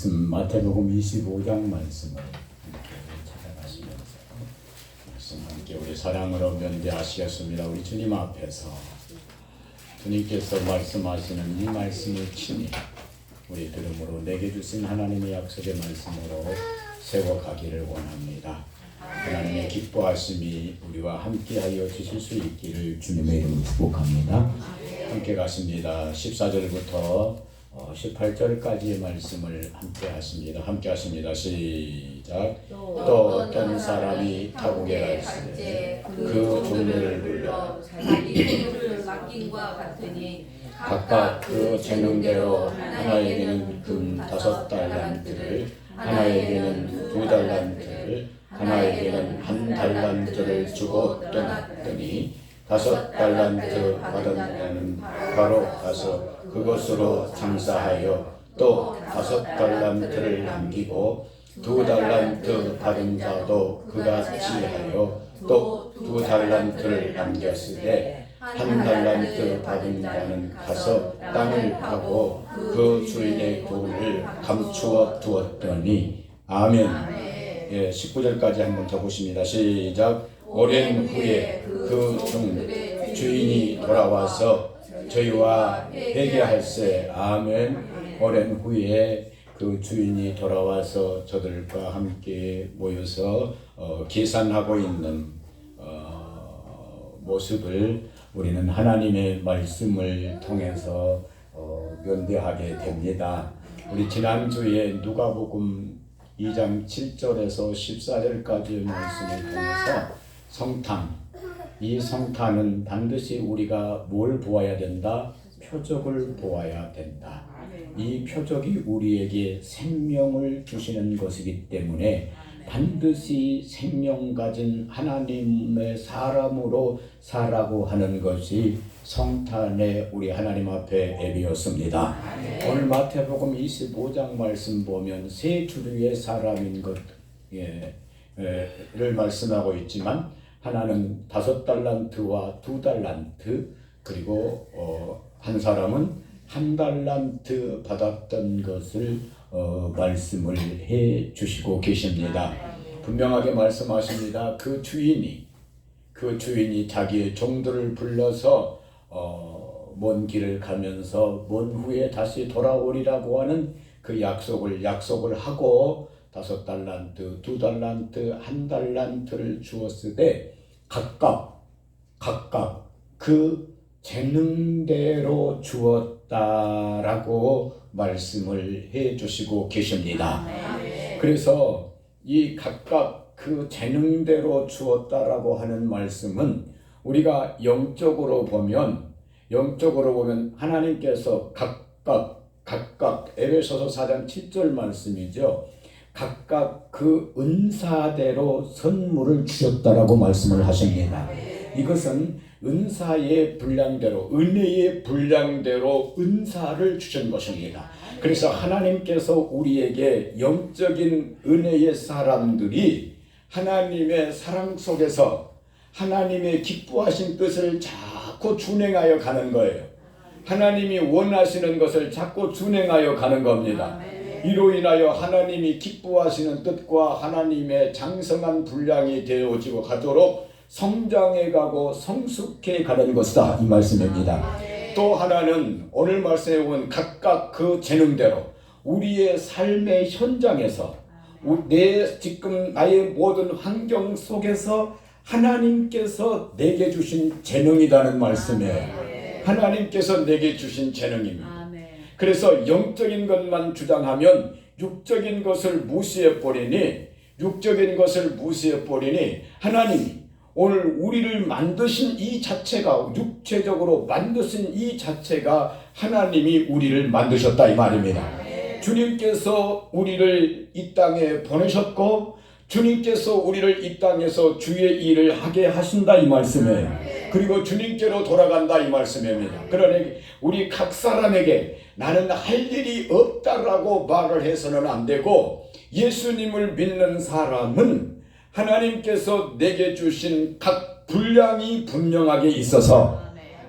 말씀 마태복음 25장 말씀을 찾아가시면서 말씀 함께 우리 사랑으로 면대하시겠습니다. 우리 주님 앞에서 주님께서 말씀하시는 이 말씀을 친히 우리 들음으로 내게 주신 하나님의 약속의 말씀으로 세워가기를 원합니다. 하나님의 기뻐하심이 우리와 함께하여 주실 수 있기를 주님의 이름으로 축복합니다. 함께 가십니다. 14절부터 18절까지의 말씀을 함께 하십니다. 함께 하십니다. 시작. 또 어떤 사람이 타국에 갈때 그 종류를 불러 자기 맡김과 같으니 각각 그 재능대로 하나에게는 금 5달란트를, 하나에게는 2달란트를, 하나에게는 1달란트를 주고 떠났더니 5달란트 받은 자는 바로 가서 그것으로 장사하여 또 5달란트를 남기고 2달란트 받은 자도 그같이 하여 또 2달란트를 남겼으되 1달란트 받은 자는 가서 땅을 파고 그 주인의 돈을 감추어 두었더니 아멘. 19절까지 한번 더 보십니다. 시작. 오랜 후에 그 주인이 돌아와서 저희와 회개할세. 아멘. 오랜 후에 그 주인이 돌아와서 저들과 함께 모여서 계산하고 있는 모습을 우리는 하나님의 말씀을 통해서 면대하게 됩니다. 우리 지난주에 누가복음 2장 7절에서 14절까지의 말씀을 통해서 성탄, 이 성탄은 반드시 우리가 뭘 보아야 된다? 표적을 보아야 된다. 이 표적이 우리에게 생명을 주시는 것이기 때문에 반드시 생명 가진 하나님의 사람으로 살라고 하는 것이 성탄의 우리 하나님 앞에 예비였습니다. 오늘 마태복음 25장 말씀 보면 세 주류의 사람인 것을 말씀하고 있지만 하나는 5달란트와 2달란트 그리고 한 사람은 1달란트 받았던 것을 말씀을 해 주시고 계십니다. 분명하게 말씀하십니다. 그 주인이 자기의 종들을 불러서 먼 길을 가면서 먼 후에 다시 돌아오리라고 하는 그 약속을 하고 5달란트, 2달란트, 1달란트를 주었으되 각각 그 재능대로 주었다라고 말씀을 해 주시고 계십니다. 그래서 이 각각 그 재능대로 주었다라고 하는 말씀은 우리가 영적으로 보면 하나님께서 각각 에베소서 4장 7절 말씀이죠. 각각 그 은사대로 선물을 주셨다라고 말씀을 하십니다. 이것은 은사의 분량대로, 은혜의 분량대로 은사를 주신 것입니다. 그래서 하나님께서 우리에게 영적인 은혜의 사람들이 하나님의 사랑 속에서 하나님의 기뻐하신 뜻을 자꾸 준행하여 가는 거예요. 하나님이 원하시는 것을 자꾸 준행하여 가는 겁니다. 이로 인하여 하나님이 기뻐하시는 뜻과 하나님의 장성한 분량이 되어지고 가도록 성장해 가고 성숙해 가는 것이다, 이 말씀입니다. 또 하나는 오늘 말씀에 보면 각각 그 재능대로 우리의 삶의 현장에서 지금 나의 모든 환경 속에서 하나님께서 내게 주신 재능이라는 말씀이에요. 하나님께서 내게 주신 재능입니다. 그래서 영적인 것만 주장하면 육적인 것을 무시해버리니 하나님이 오늘 우리를 만드신 이 자체가, 육체적으로 만드신 이 자체가 하나님이 우리를 만드셨다, 이 말입니다. 주님께서 우리를 이 땅에 보내셨고 주님께서 우리를 이 땅에서 주의 일을 하게 하신다, 이 말씀이에요. 그리고 주님께로 돌아간다, 이 말씀입니다. 그러니 우리 각 사람에게 나는 할 일이 없다라고 말을 해서는 안 되고, 예수님을 믿는 사람은 하나님께서 내게 주신 각 분량이 분명하게 있어서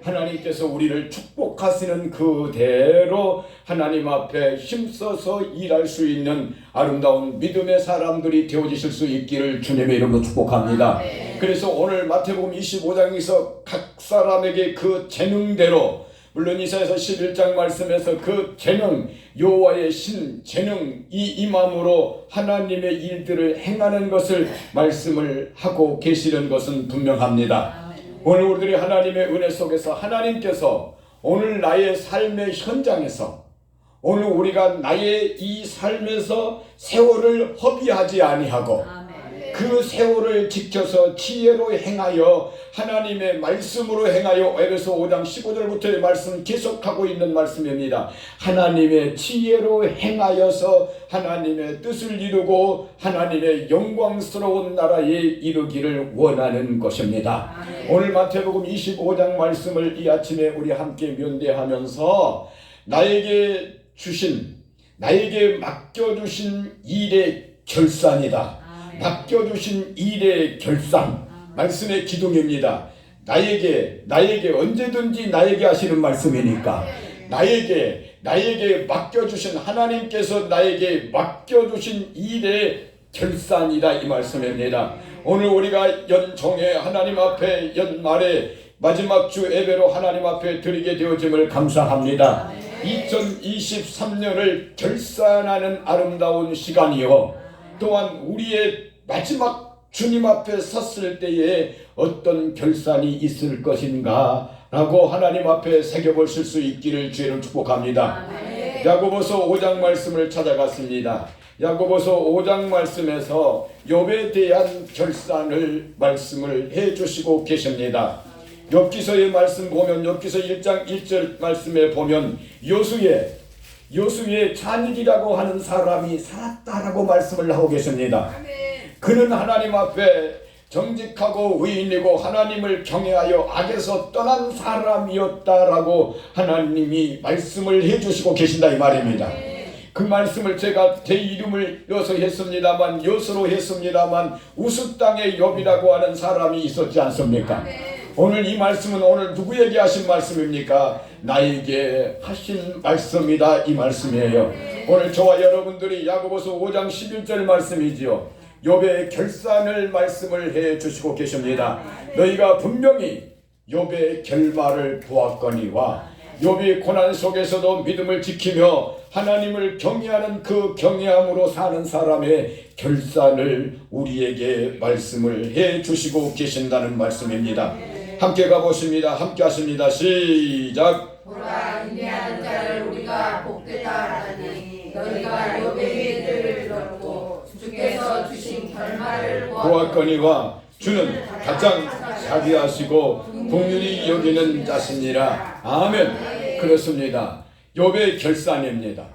하나님께서 우리를 축복하시는 그대로 하나님 앞에 힘써서 일할 수 있는 아름다운 믿음의 사람들이 되어지실 수 있기를 주님의 이름으로 축복합니다. 그래서 오늘 마태복음 25장에서 각 사람에게 그 재능대로, 물론 이사야서 11장 말씀에서 그 재능, 여호와의 신 재능 이 임함으로 하나님의 일들을 행하는 것을 말씀을 하고 계시는 것은 분명합니다. 오늘 우리들이 하나님의 은혜 속에서 하나님께서 오늘 나의 삶의 현장에서, 오늘 우리가 나의 이 삶에서 세월을 허비하지 아니하고 그 세월을 지켜서 지혜로 행하여 하나님의 말씀으로 행하여, 에베소 5장 15절부터의 말씀 계속하고 있는 말씀입니다. 하나님의 지혜로 행하여서 하나님의 뜻을 이루고 하나님의 영광스러운 나라에 이르기를 원하는 것입니다. 오늘 마태복음 25장 말씀을 이 아침에 우리 함께 면대하면서 나에게 맡겨주신 일의 결산이다. 맡겨주신 일의 결산, 말씀의 기둥입니다. 나에게 언제든지 나에게 하시는 말씀이니까 나에게 맡겨주신, 하나님께서 나에게 맡겨주신 일의 결산이다, 이 말씀입니다. 오늘 우리가 연총회 하나님 앞에 연말에 마지막 주 예배로 하나님 앞에 드리게 되어짐을 감사합니다. 2023년을 결산하는 아름다운 시간이요, 또한 우리의 마지막 주님 앞에 섰을 때에 어떤 결산이 있을 것인가 라고 하나님 앞에 새겨보실 수 있기를 주의로 축복합니다. 야고보서 5장 말씀을 찾아갔습니다. 야고보서 5장 말씀에서 욥에 대한 결산을 말씀을 해주시고 계십니다. 욥기서의 말씀 보면, 욥기서 1장 1절 말씀에 보면 요수의 잔일이라고 하는 사람이 살았다라고 말씀을 하고 계십니다. 그는 하나님 앞에 정직하고 의인이고 하나님을 경외하여 악에서 떠난 사람이었다라고 하나님이 말씀을 해주시고 계신다, 이 말입니다. 그 말씀을 제가 제 이름을 여서 했습니다만, 여서로 했습니다만 우스 땅의 욥이라고 하는 사람이 있었지 않습니까? 오늘 이 말씀은 오늘 누구에게 하신 말씀입니까? 나에게 하신 말씀이다, 이 말씀이에요. 오늘 저와 여러분들이 야고보서 5장 11절 말씀이지요. 욥의 결산을 말씀을 해 주시고 계십니다. 너희가 분명히 욥의 결말을 보았거니와 욥이 고난 속에서도 믿음을 지키며 하나님을 경외하는 그 경외함으로 사는 사람의 결산을 우리에게 말씀을 해 주시고 계신다는 말씀입니다. 함께 가보십니다. 함께 하십니다. 시작. 보라, 인내하는 자를 우리가 복되다 하니 너희가 욥의 일들을 들었고 주께서 주신 결말을 보았거니와 주는 가장 자비하시고 긍휼히 여기는 자시니라. 아멘. 그렇습니다. 욥의 결산입니다.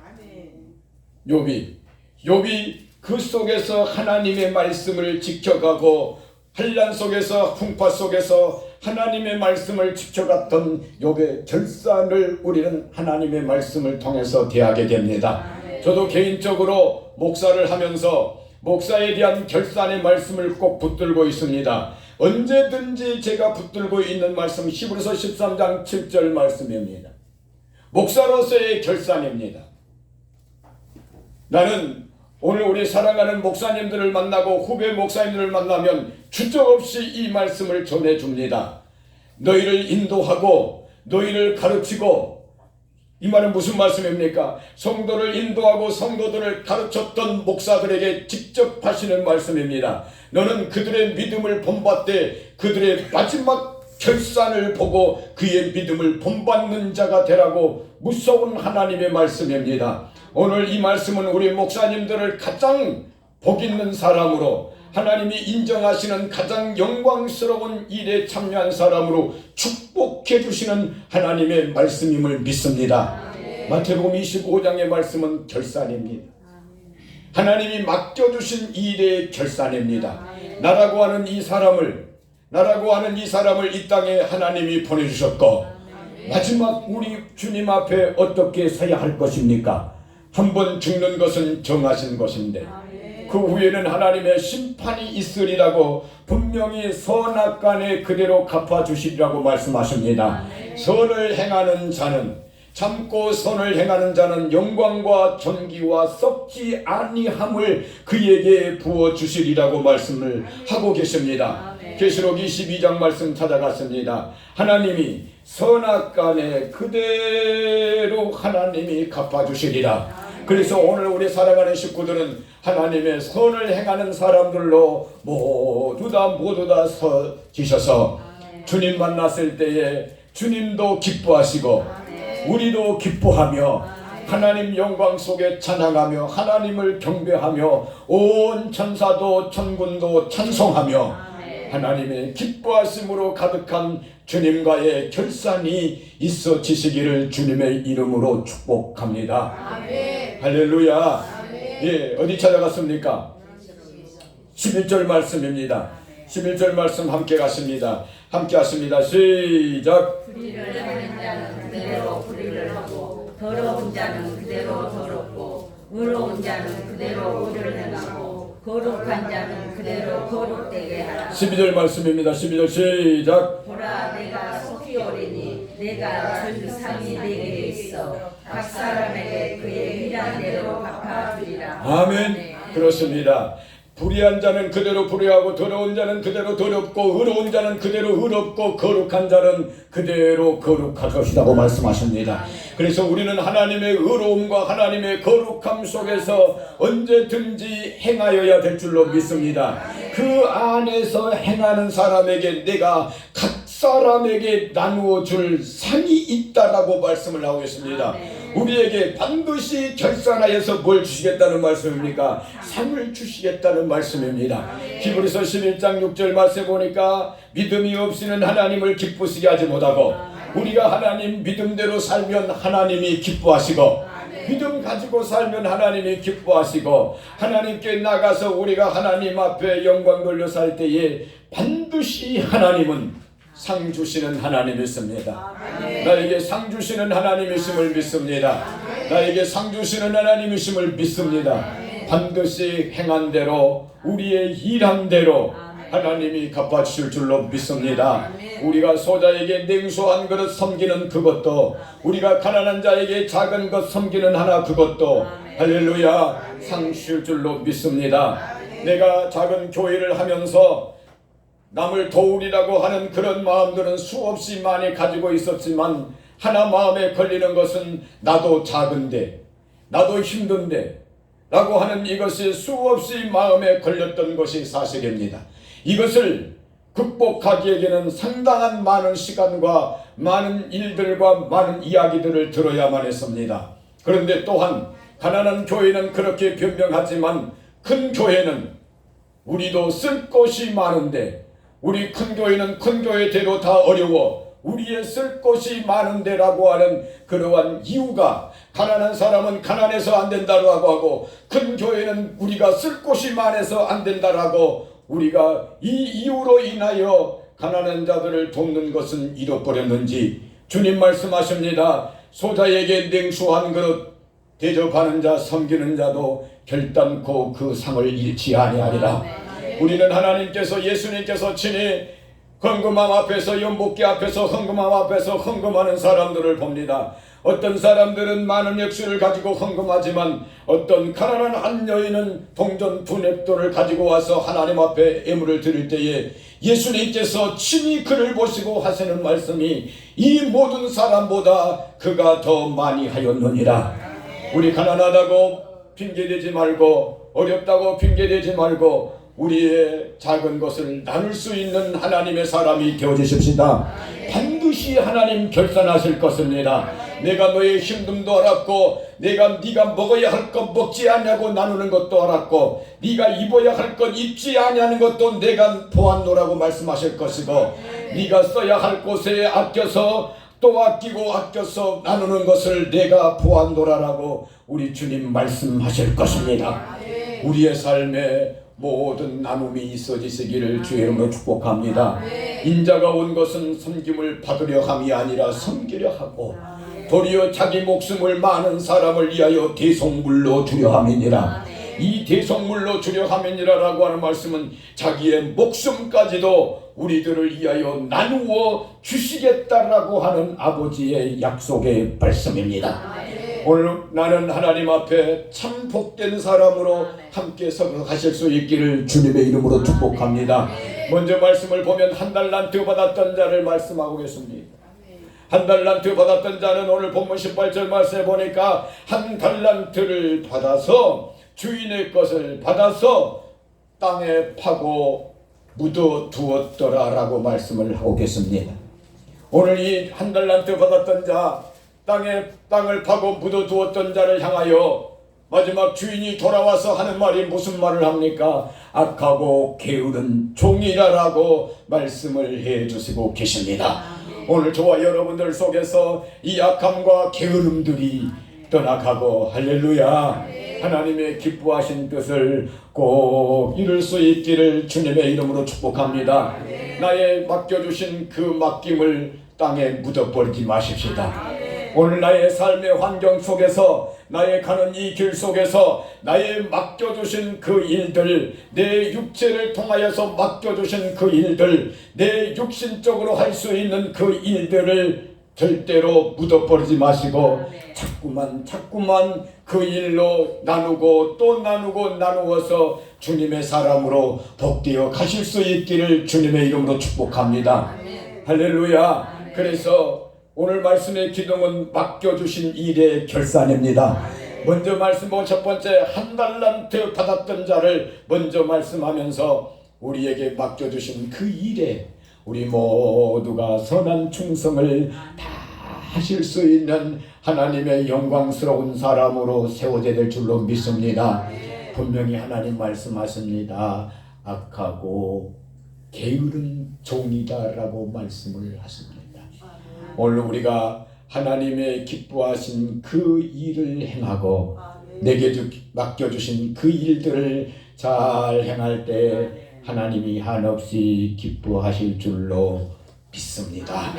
욥이 그 속에서 하나님의 말씀을 지켜가고 환난 속에서, 풍파 속에서 하나님의 말씀을 지켜갔던 욥의 결산을 우리는 하나님의 말씀을 통해서 대하게 됩니다. 저도 개인적으로 목사를 하면서 목사에 대한 결산의 말씀을 꼭 붙들고 있습니다. 언제든지 제가 붙들고 있는 말씀, 히브리서 13장 7절 말씀입니다. 목사로서의 결산입니다. 나는 오늘 우리 사랑하는 목사님들을 만나고 후배 목사님들을 만나면 주저없이 이 말씀을 전해줍니다. 너희를 인도하고 너희를 가르치고, 이 말은 무슨 말씀입니까? 성도를 인도하고 성도들을 가르쳤던 목사들에게 직접 하시는 말씀입니다. 너는 그들의 믿음을 본받되 그들의 마지막 결산을 보고 그의 믿음을 본받는 자가 되라고 무서운 하나님의 말씀입니다. 오늘 이 말씀은 우리 목사님들을 가장 복 있는 사람으로, 하나님이 인정하시는 가장 영광스러운 일에 참여한 사람으로 축복해 주시는 하나님의 말씀임을 믿습니다. 마태복음 25장의 말씀은 결산입니다. 하나님이 맡겨주신 일의 결산입니다. 나라고 하는 이 사람을 이 땅에 하나님이 보내주셨고, 마지막 우리 주님 앞에 어떻게 서야 할 것입니까? 한 번 죽는 것은 정하신 것인데 그 후에는 하나님의 심판이 있으리라고 분명히 선악간에 그대로 갚아주시리라고 말씀하십니다. 선을 행하는 자는, 참고 선을 행하는 자는 영광과 존귀와 썩지 아니함을 그에게 부어주시리라고 말씀을 하고 계십니다. 계시록 22장 말씀 찾아갔습니다. 하나님이 선악간에 그대로 하나님이 갚아주시리라. 그래서 오늘 우리 살아가는 식구들은 하나님의 선을 행하는 사람들로 모두 다 서지셔서 주님 만났을 때에 주님도 기뻐하시고 우리도 기뻐하며 하나님 영광 속에 찬양하며 하나님을 경배하며 온 천사도 천군도 찬송하며 하나님의 기뻐하심으로 가득한 주님과의 결산이 있어지시기를 주님의 이름으로 축복합니다. 아멘. 할렐루야. 아멘. 예, 어디 찾아갔습니까? 11절 말씀입니다. 11절 말씀 함께 가십니다. 함께 하십니다. 시작. 불의를 하는 자는 그대로 불의를 하고 더러운 자는 그대로 더럽고 의로운 자는 그대로 의를 행하고 거룩한 자는 그대로 거룩되게 하라. 12절 말씀입니다. 12절 시작. 보라 내가 속히 오리니 내가 준 상이 내게 있어 각 사람에게 그의 일한 대로 갚아주리라. 아멘. 그렇습니다. 불의한 자는 그대로 불의하고 더러운 자는 그대로 더럽고 의로운 자는 그대로 의롭고 거룩한 자는 그대로 거룩할 것이라고 말씀하십니다. 그래서 우리는 하나님의 의로움과 하나님의 거룩함 속에서 언제든지 행하여야 될 줄로 믿습니다. 그 안에서 행하는 사람에게 내가 각 사람에게 나누어 줄 상이 있다라고 말씀을 하고 있습니다. 우리에게 반드시 결산하여서 뭘 주시겠다는 말씀입니까? 상을 주시겠다는 말씀입니다. 히브리서 11장 6절 말씀에 보니까 믿음이 없이는 하나님을 기쁘시게 하지 못하고 우리가 하나님 믿음대로 살면 하나님이 기뻐하시고 믿음 가지고 살면 하나님이 기뻐하시고 하나님께 나가서 우리가 하나님 앞에 영광 돌려 살 때에 반드시 하나님은 상 주시는 하나님이십니다. 나에게 상 주시는 하나님이심을 믿습니다. 나에게 상 주시는 하나님이심을 믿습니다. 반드시 행한 대로 우리의 일한 대로 하나님이 갚아주실 줄로 믿습니다. 우리가 소자에게 냉수 한 그릇 섬기는 그것도 우리가 가난한 자에게 작은 것 섬기는 하나 그것도 할렐루야 상 주실 줄로 믿습니다. 내가 작은 교회를 하면서 남을 도우리라고 하는 그런 마음들은 수없이 많이 가지고 있었지만 하나 마음에 걸리는 것은 나도 작은데 나도 힘든데 라고 하는 이것이 수없이 마음에 걸렸던 것이 사실입니다. 이것을 극복하기에는 상당한 많은 시간과 많은 일들과 많은 이야기들을 들어야만 했습니다. 그런데 또한 가난한 교회는 그렇게 변명하지만 큰 교회는 우리도 쓸 것이 많은데 우리 큰 교회는 큰 교회대로 다 어려워 우리의 쓸 것이 많은데라고 하는 그러한 이유가 가난한 사람은 가난해서 안 된다고 하고 큰 교회는 우리가 쓸 것이 많아서 안 된다라고 우리가 이 이유로 인하여 가난한 자들을 돕는 것은 잃어버렸는지 주님 말씀하십니다. 소자에게 냉수 한 그릇 대접하는 자 섬기는 자도 결단코 그 상을 잃지 아니하리라. 우리는 하나님께서 예수님께서 친히 헌금함 앞에서 연복기 앞에서 헌금함 앞에서 헌금하는 사람들을 봅니다. 어떤 사람들은 많은 액수를 가지고 헌금하지만 어떤 가난한 한 여인은 동전 2넵돈을 가지고 와서 하나님 앞에 예물을 드릴 때에 예수님께서 친히 그를 보시고 하시는 말씀이 이 모든 사람보다 그가 더 많이 하였느니라. 우리 가난하다고 핑계대지 말고 어렵다고 핑계대지 말고 우리의 작은 것을 나눌 수 있는 하나님의 사람이 되어주십시다. 반드시 하나님 결산하실 것입니다. 내가 너의 힘듦도 알았고 네가 먹어야 할 것 먹지 않냐고 나누는 것도 알았고 네가 입어야 할 것 입지 아니하는 것도 내가 보았노라고 말씀하실 것이고 네가 써야 할 곳에 아껴서 또 아끼고 아껴서 나누는 것을 내가 보았노라라고 우리 주님 말씀하실 것입니다. 우리의 삶에 모든 나눔이 있어지시기를 주의 이름으로 축복합니다. 인자가 온 것은 섬김을 받으려 함이 아니라 섬기려 하고 도리어 자기 목숨을 많은 사람을 위하여 대속물로 주려 함이니라. 이 대성물로 주려 함이니라라고 하는 말씀은 자기의 목숨까지도 우리들을 위하여 나누어 주시겠다라고 하는 아버지의 약속의 말씀입니다. 오늘 나는 하나님 앞에 참 복된 사람으로 함께 서가실 수 있기를 주님의 이름으로 축복합니다. 먼저 말씀을 보면 한 달란트 받았던 자를 말씀하고 계십니다. 한 달란트 받았던 자는 오늘 본문 18절 말씀에 보니까 한 달란트를 받아서 주인의 것을 받아서 땅에 파고 묻어두었더라라고 말씀을 하고 계십니다. 오늘 이 한 달란트 받았던 자, 땅을 파고 묻어두었던 자를 향하여 마지막 주인이 돌아와서 하는 말이 무슨 말을 합니까? 악하고 게으른 종이라라고 말씀을 해주시고 계십니다. 오늘 저와 여러분들 속에서 이 악함과 게으름들이 떠나가고 할렐루야, 하나님의 기뻐하신 뜻을 꼭 이룰 수 있기를 주님의 이름으로 축복합니다. 나의 맡겨주신 그 맡김을 땅에 묻어버리지 마십시다. 오늘 나의 삶의 환경 속에서, 나의 가는 이 길 속에서 나의 맡겨주신 그 일들, 내 육체를 통하여서 맡겨주신 그 일들, 내 육신적으로 할 수 있는 그 일들을 절대로 묻어버리지 마시고 자꾸만 그 일로 나누고 또 나누어서 주님의 사람으로 복되어 가실 수 있기를 주님의 이름으로 축복합니다. 할렐루야. 그래서 오늘 말씀의 기둥은 맡겨주신 일의 결산입니다. 먼저 말씀본 첫 번째 한 달란트 받았던 자를 먼저 말씀하면서 우리에게 맡겨주신 그 일에 우리 모두가 선한 충성을 다 하실 수 있는 하나님의 영광스러운 사람으로 세워져야 될 줄로 믿습니다. 분명히 하나님 말씀하십니다. 악하고 게으른 종이다라고 말씀을 하십니다. 오늘 우리가 하나님의 기뻐하신 그 일을 행하고 내게 맡겨주신 그 일들을 잘 행할 때 하나님이 한없이 기뻐하실 줄로 믿습니다.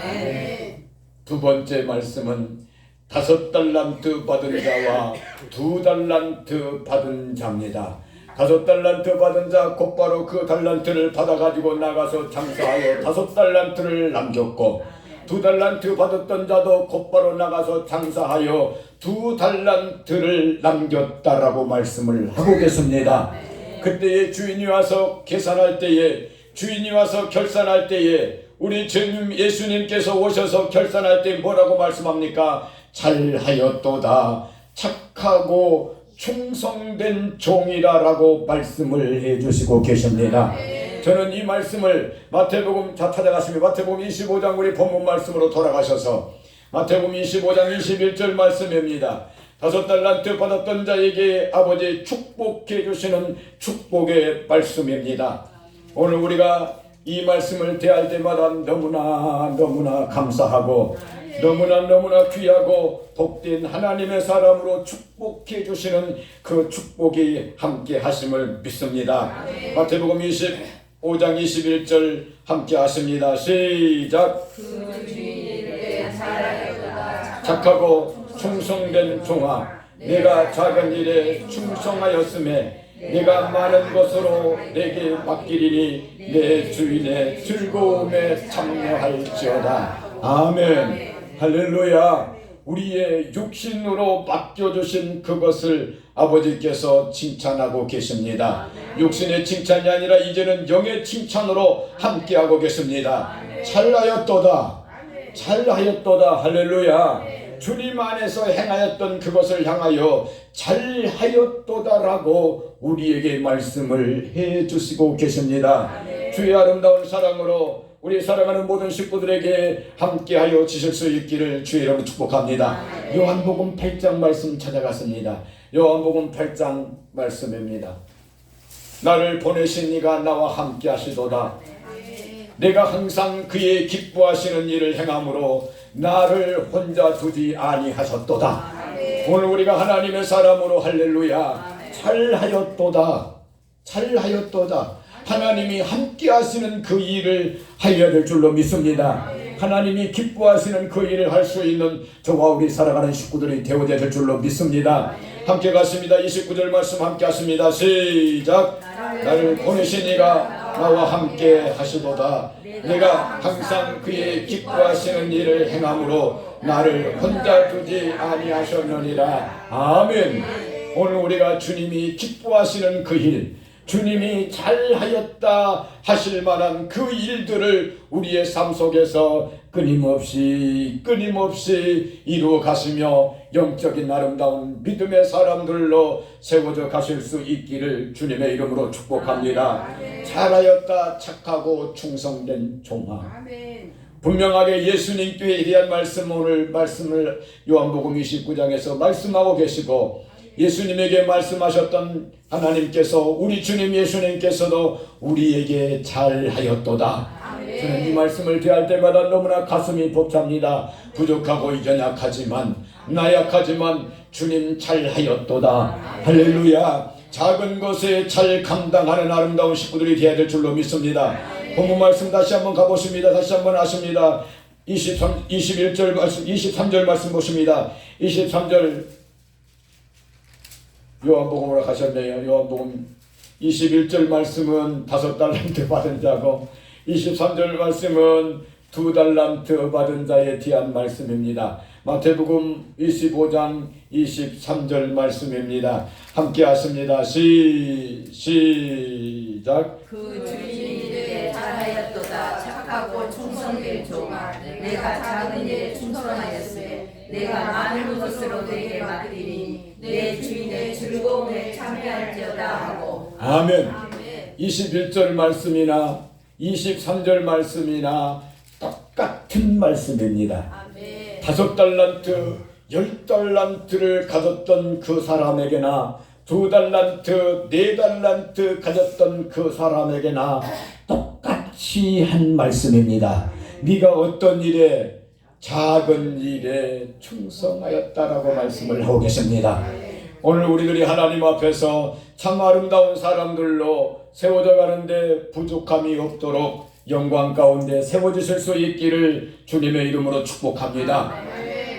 두 번째 말씀은 5달란트 받은 자와 2달란트 받은 자입니다. 5달란트 받은 자 곧바로 그 달란트를 받아가지고 나가서 장사하여 5달란트를 남겼고, 2달란트 받았던 자도 곧바로 나가서 장사하여 2달란트를 남겼다라고 말씀을 하고 계십니다. 그때에 주인이 와서 계산할 때에, 주인이 와서 결산할 때에 우리 주님 예수님께서 오셔서 결산할 때 뭐라고 말씀합니까? 잘하였도다, 착하고 충성된 종이라라고 말씀을 해주시고 계십니다. 저는 이 말씀을 마태복음 찾아가시면 마태복음 25장 우리 본문 말씀으로 돌아가셔서 마태복음 25장 21절 말씀입니다. 5달란트 받았던 자에게 아버지 축복해 주시는 축복의 말씀입니다. 오늘 우리가 이 말씀을 대할 때마다 너무나 감사하고 너무나 귀하고 복된 하나님의 사람으로 축복해 주시는 그 축복이 함께 하심을 믿습니다. 마태복음 25장 21절 함께 하십니다. 시작. 착하고 충성된 종아, 내가 작은 일에 충성하였음에 내가 많은 것으로 내게 맡기리니 내 주인의 즐거움에 참여할지어다. 아멘. 할렐루야. 우리의 육신으로 맡겨주신 그것을 아버지께서 칭찬하고 계십니다. 육신의 칭찬이 아니라 이제는 영의 칭찬으로 함께하고 계십니다. 잘하였도다, 잘하였도다. 할렐루야. 주님 안에서 행하였던 그것을 향하여 잘하였도다라고 우리에게 말씀을 해주시고 계십니다. 주의 아름다운 사랑으로 우리 사랑하는 모든 식구들에게 함께하여 주실 수 있기를 주의 이름으로 축복합니다. 요한복음 8장 말씀 찾아갔습니다. 요한복음 8장 말씀입니다. 나를 보내신 이가 나와 함께 하시도다. 내가 항상 그의 기뻐하시는 일을 행함으로 나를 혼자 두지 아니하셨도다. 오늘 우리가 하나님의 사람으로 할렐루야, 잘하였도다, 잘하였도다. 하나님이 함께 하시는 그 일을 하여야 될 줄로 믿습니다. 하나님이 기뻐하시는 그 일을 할 수 있는 저와 우리 살아가는 식구들이 되어야 될 줄로 믿습니다. 함께 갔습니다. 29절 말씀 함께 하십니다. 시작. 나를 보내신 이가 나와 함께 하시도다. 내가 항상 그의 기뻐하시는 일을 행함으로 나를 혼자 두지 아니하셨느니라. 아멘. 오늘 우리가 주님이 기뻐하시는 그 일, 주님이 잘하였다 하실 만한 그 일들을 우리의 삶 속에서 끊임없이 이루어 가시며 영적인 아름다운 믿음의 사람들로 세워져 가실 수 있기를 주님의 이름으로 축복합니다. 잘하였다 착하고 충성된 종아. 분명하게 예수님께 대한 말씀, 오늘 말씀을 요한복음 29장에서 말씀하고 계시고 예수님에게 말씀하셨던 하나님께서, 우리 주님 예수님께서도 우리에게 잘하였도다. 저는 이 말씀을 대할 때마다 너무나 가슴이 벅찹니다. 부족하고 연약하지만, 나약하지만 주님 잘하였도다. 할렐루야. 작은 것에 잘 감당하는 아름다운 식구들이 되어야 될 줄로 믿습니다. 본문 말씀 다시 한번 가보십니다. 다시 한번 하십니다. 21절 말씀, 23절 말씀 보십니다. 23절 요한복음으로 가셨네요. 요한복음 21절 말씀은 5달란트 받은 자고 23절 말씀은 2달란트 받은 자에 대한 말씀입니다. 마태복음 25장 23절 말씀입니다. 함께 하십니다. 시작. 그 주인이 이르되 잘하였도다 착하고 충성된 종아, 내가 작은 일에 충성하였으되 내가 많은 것으로 내게 맡기니 내 주인의 즐거움에 참여할지어다 하고. 아멘. 21절 말씀이나 23절 말씀이나 똑같은 말씀입니다. 5달란트, 10달란트를 가졌던 그 사람에게나 2달란트, 4달란트 가졌던 그 사람에게나 똑같이 한 말씀입니다. 네가 어떤 일에, 작은 일에 충성하였다라고 말씀을 하고 계십니다. 오늘 우리들이 하나님 앞에서 참 아름다운 사람들로 세워져 가는데 부족함이 없도록 영광 가운데 세워지실 수 있기를 주님의 이름으로 축복합니다.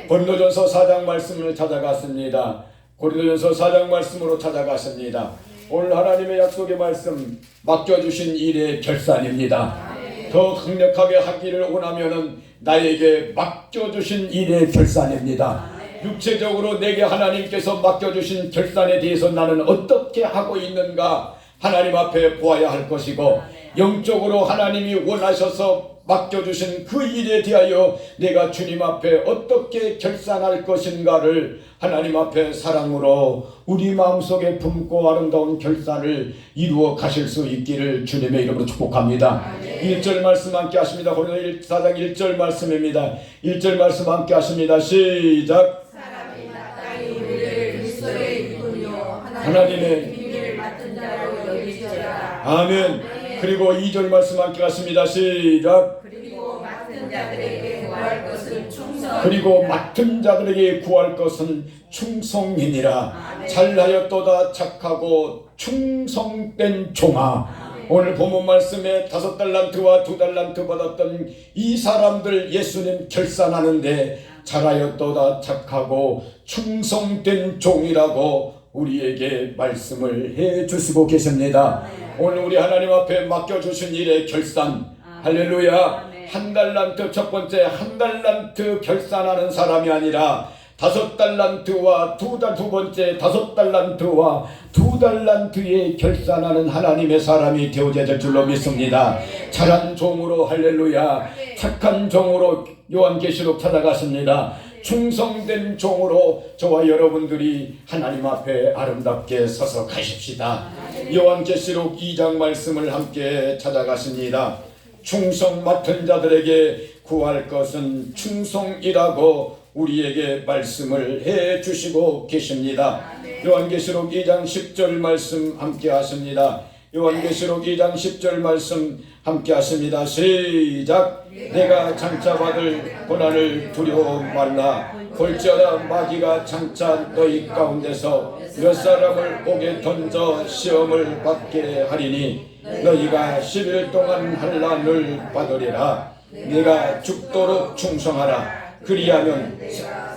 고린도전서 4장 말씀을 찾아갔습니다. 고린도전서 4장 말씀으로 찾아갔습니다. 오늘 하나님의 약속의 말씀, 맡겨주신 일의 결산입니다. 더 강력하게 하기를 원하면은 나에게 맡겨주신 일의 결산입니다. 육체적으로 내게 하나님께서 맡겨주신 결산에 대해서 나는 어떻게 하고 있는가 하나님 앞에 보아야 할 것이고, 영적으로 하나님이 원하셔서 맡겨주신 그 일에 대하여 내가 주님 앞에 어떻게 결산할 것인가를 하나님 앞에 사랑으로 우리 마음속에 품고 아름다운 결산을 이루어 가실 수 있기를 주님의 이름으로 축복합니다. 1절 말씀 함께 하십니다. 고린도 4장 1절 말씀입니다. 1절 말씀 함께 하십니다. 시작. 사람이 마땅히 우리를 그리스도의 일꾼이요 하나님의 비밀을 맡은 자로 여기시라. 아멘. 그리고 2절 말씀 함께 하십니다. 시작. 그리고 맡은 자들에게 구할 것은 충성. 그리고 맡은 자들에게 구할 것은 충성이니라. 잘하였도다 착하고 충성된 종아. 오늘 본문 말씀에 5달란트와 2달란트 받았던 이 사람들 예수님 결산하는데 잘하였도다 착하고 충성된 종이라고 우리에게 말씀을 해 주시고 계십니다. 오늘 우리 하나님 앞에 맡겨주신 일의 결산, 할렐루야. 1달란트, 첫 번째 1달란트 결산하는 사람이 아니라 5달란트와 두 번째 5달란트와 2달란트에 결산하는 하나님의 사람이 되어야 될 줄로 믿습니다. 잘한 종으로, 할렐루야, 착한 종으로 요한계시록 찾아갔습니다. 충성된 종으로 저와 여러분들이 하나님 앞에 아름답게 서서 가십시다. 요한계시록 2장 말씀을 함께 찾아가십니다. 충성 맡은 자들에게 구할 것은 충성이라고 우리에게 말씀을 해 주시고 계십니다. 요한계시록 2장 10절 말씀 함께 하십니다. 요한계시록 2장 10절 말씀 함께 하십니다. 시작. 내가 장차 받을 고난을 두려워 말라. 볼지어다 마귀가 장차 너희 가운데서 몇 사람을 옥에 던져 시험을 받게 하리니 너희가 10일 동안 환난을 받으리라. 네가 죽도록 충성하라. 그리하면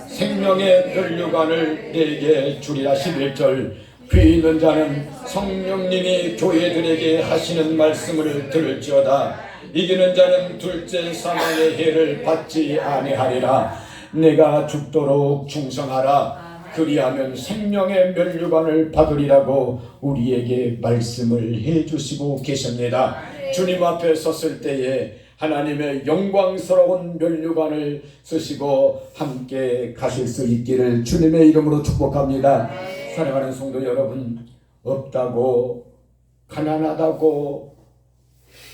생명의 면류관을 내게 주리라. 11절 귀 있는 자는 성령님이 교회들에게 하시는 말씀을 들을지어다. 이기는 자는 둘째 사망의 해를 받지 아니하리라. 내가 죽도록 충성하라. 그리하면 생명의 면류관을 받으리라고 우리에게 말씀을 해주시고 계십니다. 주님 앞에 섰을 때에 하나님의 영광스러운 면류관을 쓰시고 함께 가실 수 있기를 주님의 이름으로 축복합니다. 사랑하는 성도 여러분, 없다고 가난하다고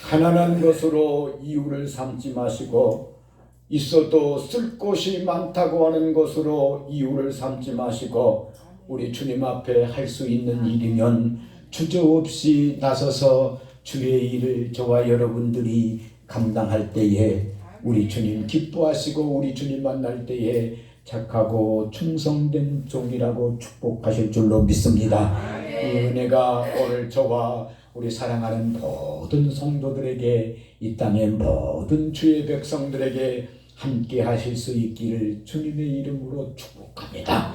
가난한 것으로 이유를 삼지 마시고, 있어도 쓸 곳이 많다고 하는 것으로 이유를 삼지 마시고, 우리 주님 앞에 할 수 있는 일이면 주저없이 나서서 주의 일을 저와 여러분들이 감당할 때에 우리 주님 기뻐하시고 우리 주님 만날 때에 착하고 충성된 종이라고 축복하실 줄로 믿습니다. 이 은혜가 오늘 저와 우리 사랑하는 모든 성도들에게, 이 땅의 모든 주의 백성들에게 함께 하실 수 있기를 주님의 이름으로 축복합니다.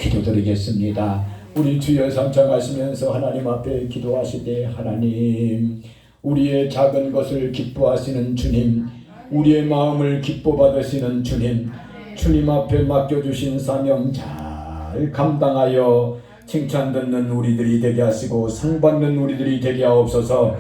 기도드리겠습니다. 우리 주여 삼창하시면서 하나님 앞에 기도하실 때, 하나님, 우리의 작은 것을 기뻐하시는 주님, 우리의 마음을 기뻐 받으시는 주님, 주님 앞에 맡겨주신 사명 잘 감당하여 칭찬 듣는 우리들이 되게 하시고 상 받는 우리들이 되게 하옵소서.